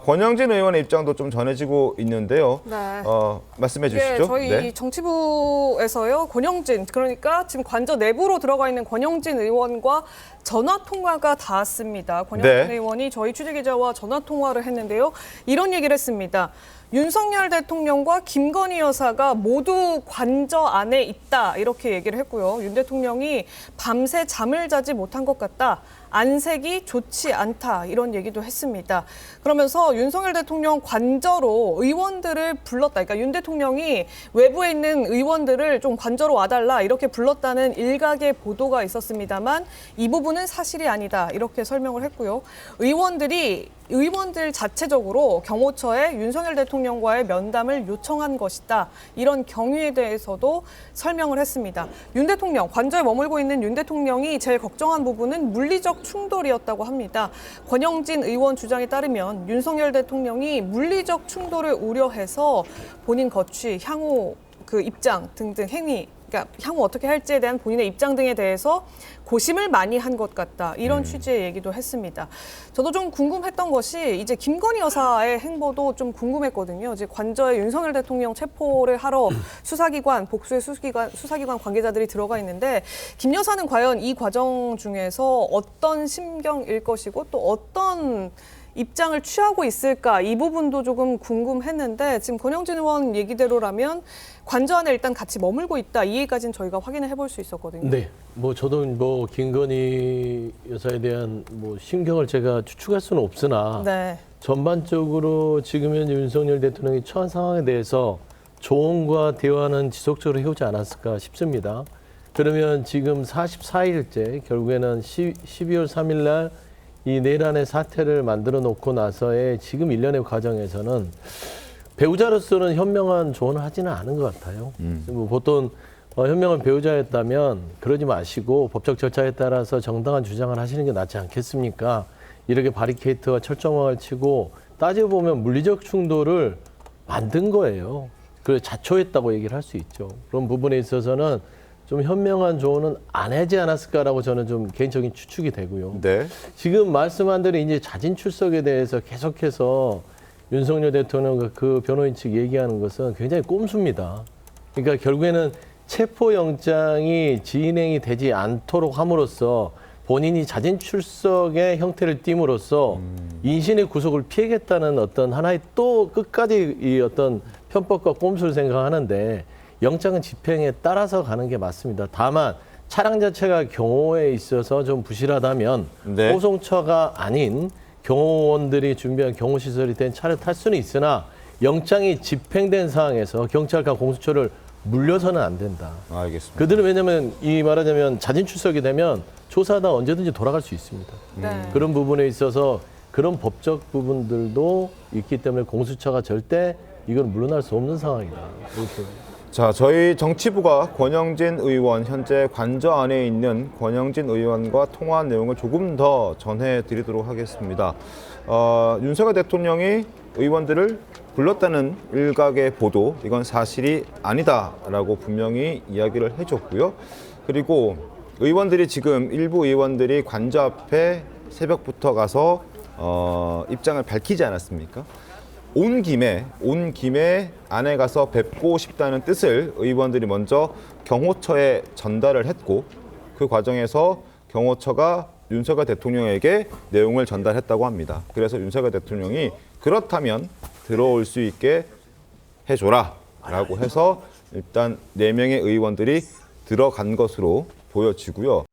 권영진 의원의 입장도 좀 전해지고 있는데요. 네. 말씀해 예, 주시죠. 저희 네. 정치부에서요, 권영진, 그러니까 지금 관저 내부로 들어가 있는 권영진 의원과 전화 통화가 닿았습니다. 권영진 네. 의원이 저희 취재기자와 전화 통화를 했는데요. 이런 얘기를 했습니다. 윤석열 대통령과 김건희 여사가 모두 관저 안에 있다, 이렇게 얘기를 했고요. 윤 대통령이 밤새 잠을 자지 못한 것 같다. 안색이 좋지 않다, 이런 얘기도 했습니다. 그러면서 윤석열 대통령 관저로 의원들을 불렀다. 그러니까 윤 대통령이 외부에 있는 의원들을 좀 관저로 와달라, 이렇게 불렀다는 일각의 보도가 있었습니다만 이 부분은 사실이 아니다, 이렇게 설명을 했고요. 의원들 자체적으로 경호처에 윤석열 대통령과의 면담을 요청한 것이다, 이런 경위에 대해서도 설명을 했습니다. 윤 대통령, 관저에 머물고 있는 윤 대통령이 제일 걱정한 부분은 물리적 충돌이었다고 합니다. 권영진 의원 주장에 따르면 윤석열 대통령이 물리적 충돌을 우려해서 본인 거취, 향후 그 입장 등등 행위, 그러니까 향후 어떻게 할지에 대한 본인의 입장 등에 대해서 고심을 많이 한 것 같다, 이런 취지의 얘기도 했습니다. 저도 좀 궁금했던 것이 이제 김건희 여사의 행보도 좀 궁금했거든요. 이제 관저에 윤석열 대통령 체포를 하러 복수의 수사기관 관계자들이 들어가 있는데 김 여사는 과연 이 과정 중에서 어떤 심경일 것이고 또 어떤 입장을 취하고 있을까, 이 부분도 조금 궁금했는데 지금 권영진 의원 얘기대로라면 관저 안에 일단 같이 머물고 있다, 이 얘기까지는 저희가 확인을 해볼 수 있었거든요. 네, 저도 김건희 여사에 대한 심경을 제가 추측할 수는 없으나 네. 전반적으로 지금 현재 윤석열 대통령이 처한 상황에 대해서 조언과 대화는 지속적으로 해오지 않았을까 싶습니다. 그러면 지금 44일째 결국에는 12월 3일 날 이 내란의 사태를 만들어 놓고 나서의 지금 일련의 과정에서는 배우자로서는 현명한 조언을 하지는 않은 것 같아요. 보통 현명한 배우자였다면 그러지 마시고 법적 절차에 따라서 정당한 주장을 하시는 게 낫지 않겠습니까? 이렇게 바리케이트와 철조망을 치고 따지고 보면 물리적 충돌을 만든 거예요. 그래서 자초했다고 얘기를 할 수 있죠. 그런 부분에 있어서는 좀 현명한 조언은 안 하지 않았을까라고 저는 좀 개인적인 추측이 되고요. 네. 지금 말씀한 대로 이제 자진 출석에 대해서 계속해서 윤석열 대통령과 그 변호인 측 얘기하는 것은 굉장히 꼼수입니다. 그러니까 결국에는 체포영장이 진행이 되지 않도록 함으로써 본인이 자진 출석의 형태를 띠므로써 인신의 구속을 피하겠다는 어떤 하나의 또 끝까지 이 어떤 편법과 꼼수를 생각하는데 영장은 집행에 따라서 가는 게 맞습니다. 다만 차량 자체가 경호에 있어서 좀 부실하다면 네. 호송차가 아닌 경호원들이 준비한 경호시설이 된 차를 탈 수는 있으나 영장이 집행된 상황에서 경찰과 공수처를 물려서는 안 된다. 알겠습니다. 그들은 왜냐하면 말하자면 자진 출석이 되면 조사하다 언제든지 돌아갈 수 있습니다. 네. 그런 부분에 있어서 그런 법적 부분들도 있기 때문에 공수처가 절대 이걸 물러날 수 없는 상황이다. 이렇게. 자, 저희 정치부가 권영진 의원, 현재 관저 안에 있는 권영진 의원과 통화한 내용을 조금 더 전해드리도록 하겠습니다. 윤석열 대통령이 의원들을 불렀다는 일각의 보도, 이건 사실이 아니다라고 분명히 이야기를 해줬고요. 그리고 의원들이 지금 일부 의원들이 관저 앞에 새벽부터 가서 입장을 밝히지 않았습니까? 온 김에 안에 가서 뵙고 싶다는 뜻을 의원들이 먼저 경호처에 전달을 했고 그 과정에서 경호처가 윤석열 대통령에게 내용을 전달했다고 합니다. 그래서 윤석열 대통령이 그렇다면 들어올 수 있게 해줘라 라고 해서 일단 4명의 의원들이 들어간 것으로 보여지고요.